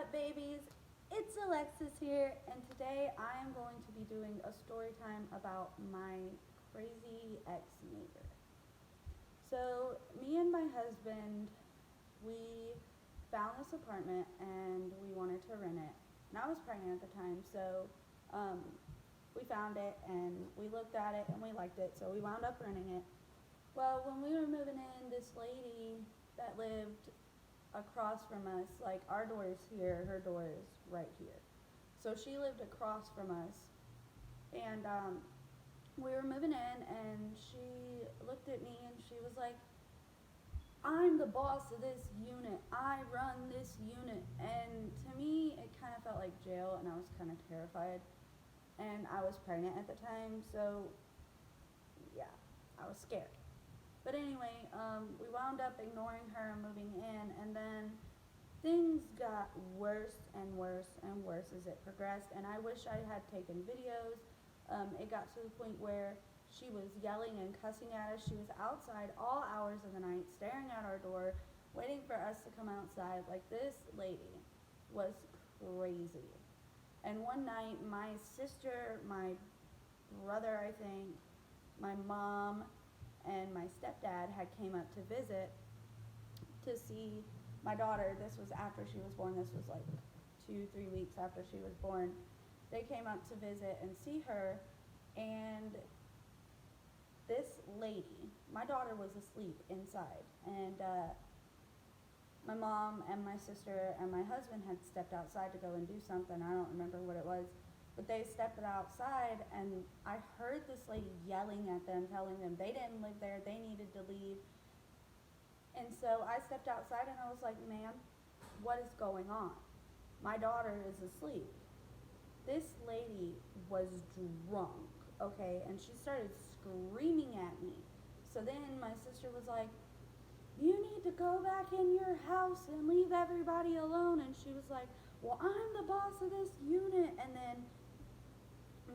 up, babies? It's Alexis here, and today I am going to be doing a story time about my crazy ex neighbor. So, me and my husband, we found this apartment and we wanted to rent it. And I was pregnant at the time, so um, we found it and we looked at it and we liked it, so we wound up renting it. Well, when we were moving in, this lady that lived across from us, like our door is here, her door is right here. So she lived across from us, and we were moving in, and she looked at me and she was like, "I'm the boss of this unit. I run this unit." And to me, it kind of felt like jail, and I was kind of terrified. And I was pregnant at the time, so yeah, I was scared. But anyway, we wound up ignoring her and moving in, and then things got worse and worse and worse as it progressed, and I wish I had taken videos. It got to the point where she was yelling and cussing at us. She was outside all hours of the night, staring at our door, waiting for us to come outside. Like, this lady was crazy. And one night, my sister, my brother, I think, my mom, and my stepdad had came up to visit to see my daughter. This was after she was born. This was like 2, 3 weeks after she was born. They came up to visit and see her, and this lady, my daughter was asleep inside, and my mom and my sister and my husband had stepped outside to go and do something. I don't remember what it was, but they stepped outside, and I heard this lady yelling at them, telling them they didn't live there, they needed to leave. And so I stepped outside and I was like, "Ma'am, what is going on? My daughter is asleep." This lady was drunk, okay, and she started screaming at me. So then my sister was like, "You need to go back in your house and leave everybody alone." And she was like, "Well, I'm the boss of this unit." And then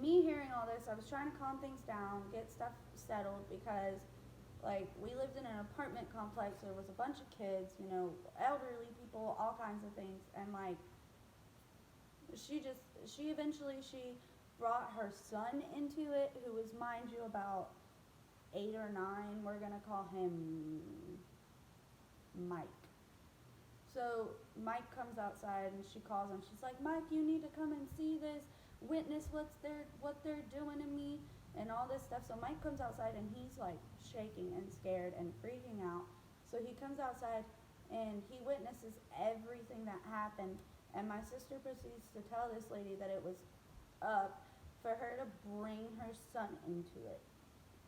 me hearing all this, I was trying to calm things down, get stuff settled, because like, we lived in an apartment complex. There was a bunch of kids, elderly people, all kinds of things. And like, she brought her son into it, who was, mind you, about 8 or 9. We're gonna call him Mike. So Mike comes outside and she calls him. She's like, "Mike, you need to come and see this. Witness what they're doing to me," and all this stuff. So Mike comes outside and he's like shaking and scared and freaking out. So he comes outside and he witnesses everything that happened. And my sister proceeds to tell this lady that it was up for her to bring her son into it.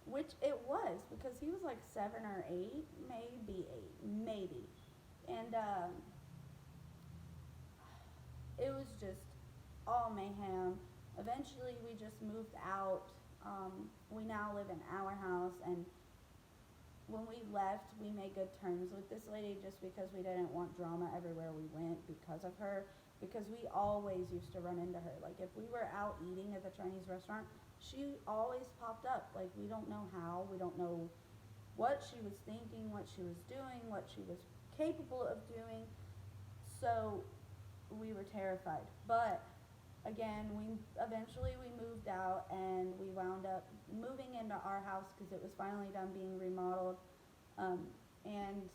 Which it was, because he was like 7 or 8, maybe 8, maybe. And it was just all mayhem. Eventually, we just moved out. We now live in our house, and when we left, we made good terms with this lady, just because we didn't want drama everywhere we went because of her. Because we always used to run into her. Like, if we were out eating at the Chinese restaurant, she always popped up. Like, we don't know how, we don't know what she was thinking, what she was doing, what she was capable of doing. So we were terrified. But again, we moved out, and we wound up moving into our house because it was finally done being remodeled. And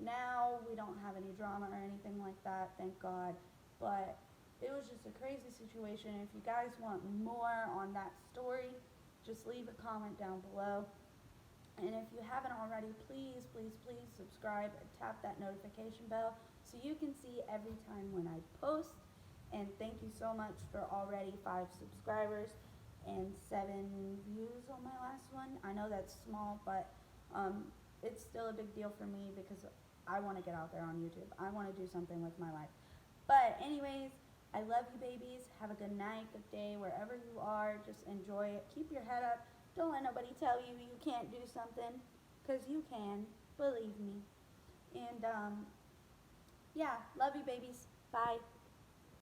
now we don't have any drama or anything like that, thank God. But it was just a crazy situation. If you guys want more on that story, just leave a comment down below. And if you haven't already, please, please, please subscribe and tap that notification bell so you can see every time when I post. And thank you so much for already 5 subscribers and 7 views on my last one. I know that's small, but it's still a big deal for me because I want to get out there on YouTube. I want to do something with my life. But anyways, I love you, babies. Have a good night, good day, wherever you are. Just enjoy it. Keep your head up. Don't let nobody tell you you can't do something, because you can. Believe me. And yeah, love you, babies. Bye.